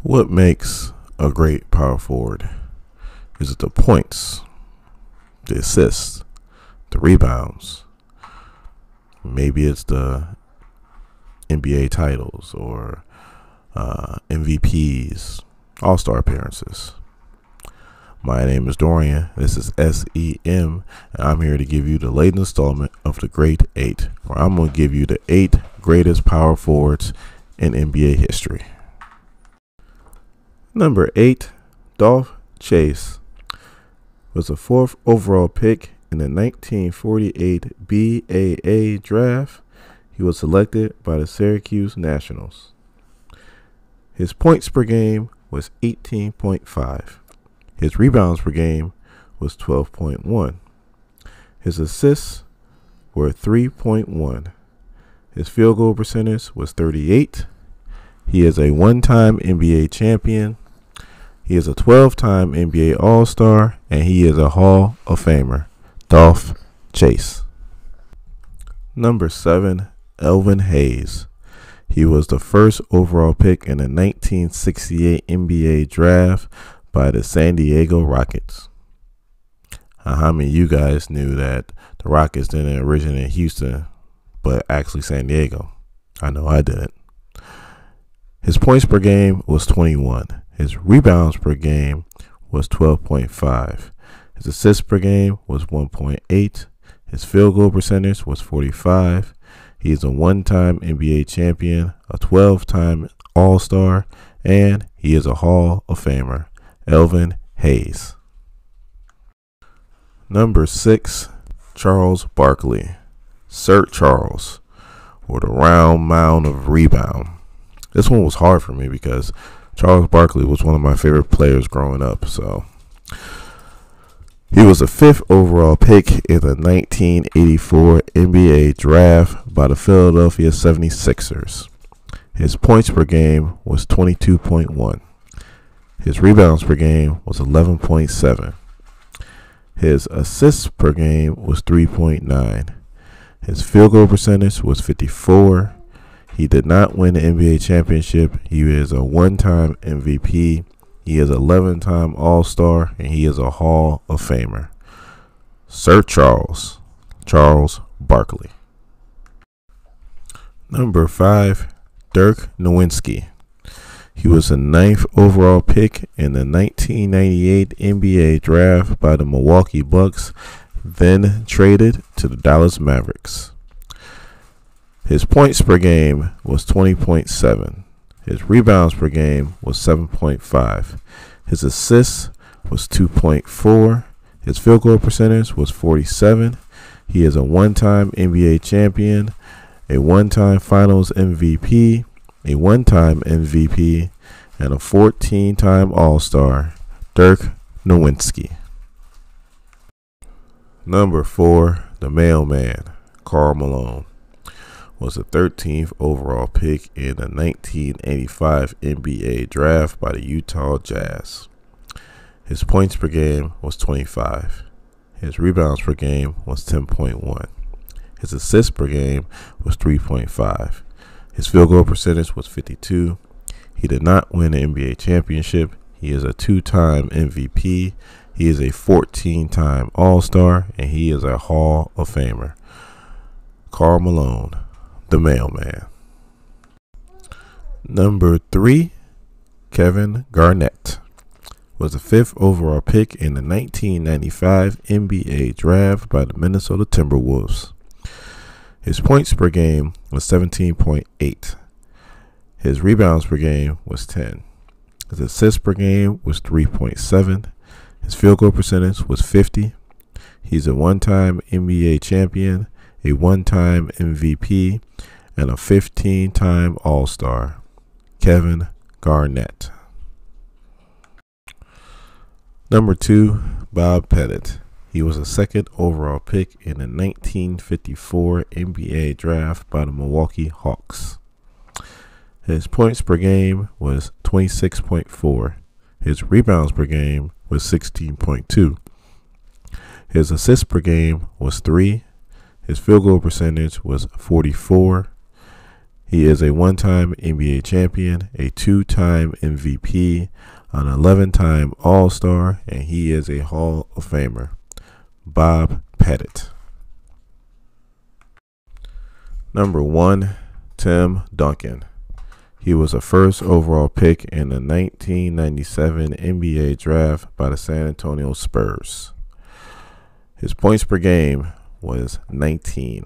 What makes a great power forward? Is it the points, the assists, the rebounds? Maybe it's the NBA titles or MVPs, All-Star appearances. My name is Dorian. This is SEM, and I'm here to give you the latest installment of the Great 8, where I'm going to give you the 8 greatest power forwards in NBA history. Number 8, Dolph Chase, was the 4th overall pick in the 1948 BAA draft. He was selected by the Syracuse Nationals. His points per game was 18.5. His rebounds per game was 12.1. His assists were 3.1. His field goal percentage was 38. He is a one-time NBA champion. He is a 12-time NBA All-Star, and he is a Hall of Famer. Dolph Chase. Number 7, Elvin Hayes. He was the 1st overall pick in the 1968 NBA draft by the San Diego Rockets. How many of you guys knew that the Rockets didn't originate in Houston, but actually San Diego? I know I didn't. His points per game was 21. His rebounds per game was 12.5. His assists per game was 1.8. His field goal percentage was 45. He is a one-time NBA champion, a 12-time All-Star, and he is a Hall of Famer. Elvin Hayes. Number 6, Charles Barkley. Sir Charles, or the round mound of rebound. This one was hard for me because Charles Barkley was one of my favorite players growing up. So he was a 5th overall pick in the 1984 NBA draft by the Philadelphia 76ers. His points per game was 22.1. His rebounds per game was 11.7. His assists per game was 3.9. His field goal percentage was 54. He did not win the NBA championship. He is a one-time MVP. He is an 11-time All-Star, and he is a Hall of Famer. Sir Charles Barkley. Number 5, Dirk Nowitzki. He was the 9th overall pick in the 1998 NBA draft by the Milwaukee Bucks, then traded to the Dallas Mavericks. His points per game was 20.7. His rebounds per game was 7.5. His assists was 2.4. His field goal percentage was 47. He is a one-time NBA champion, a one-time Finals MVP, a one-time MVP, and a 14-time All-Star. Dirk Nowitzki. Number 4, the mailman, Karl Malone, was the 13th overall pick in the 1985 NBA draft by the Utah Jazz. His points per game was 25. His rebounds per game was 10.1. His assists per game was 3.5. His field goal percentage was 52. He did not win the NBA championship. He is a 2-time MVP. He is a 14-time All-Star, and he is a Hall of Famer. Karl Malone, the mailman. Number 3, Kevin Garnett, was the 5th overall pick in the 1995 NBA draft by the Minnesota Timberwolves. His points per game was 17.8. His rebounds per game was 10. His assists per game was 3.7. His field goal percentage was 50. He's a one-time NBA champion, a one-time MVP, and a 15-time All-Star. Kevin Garnett. Number 2, Bob Pettit. He was a 2nd overall pick in the 1954 NBA draft by the Milwaukee Hawks. His points per game was 26.4. His rebounds per game was 16.2. His assists per game was 3. His field goal percentage was 44. He is a one-time NBA champion, a two-time MVP, an 11-time All-Star, and he is a Hall of Famer. Bob Pettit. Number 1, Tim Duncan. He was a first overall pick in the 1997 NBA draft by the San Antonio Spurs. His points per game was 19.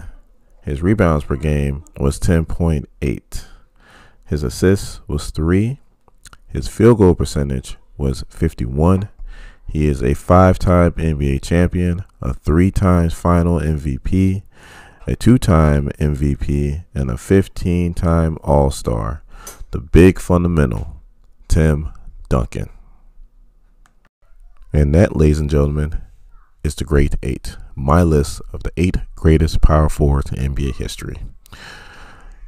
His rebounds per game was 10.8. His assists was 3. His field goal percentage was 51. He is a 5-time NBA champion, a 3-time final MVP, a 2-time MVP, and a 15-time All-Star. The big fundamental, Tim Duncan. And that, ladies and gentlemen, is the Great 8. My list of the 8 greatest power forwards in NBA history.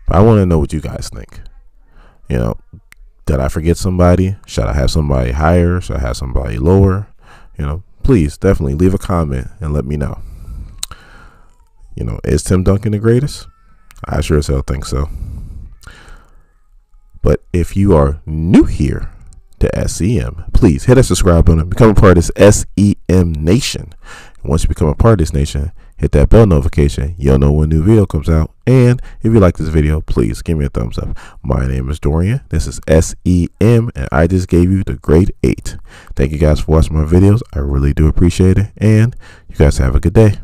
But I want to know what you guys think. You know, did I forget somebody? Should I have somebody higher? Should I have somebody lower? You know, please definitely leave a comment and let me know. You know, is Tim Duncan the greatest? I sure as hell think so. But if you are new here to SEM, please hit that subscribe button, become a part of this SEM Nation. And once you become a part of this nation, hit that bell notification. You'll know when a new video comes out. And if you like this video, please give me a thumbs up. My name is Dorian. This is SEM, and I just gave you the Great 8. Thank you guys for watching my videos. I really do appreciate it. And you guys have a good day.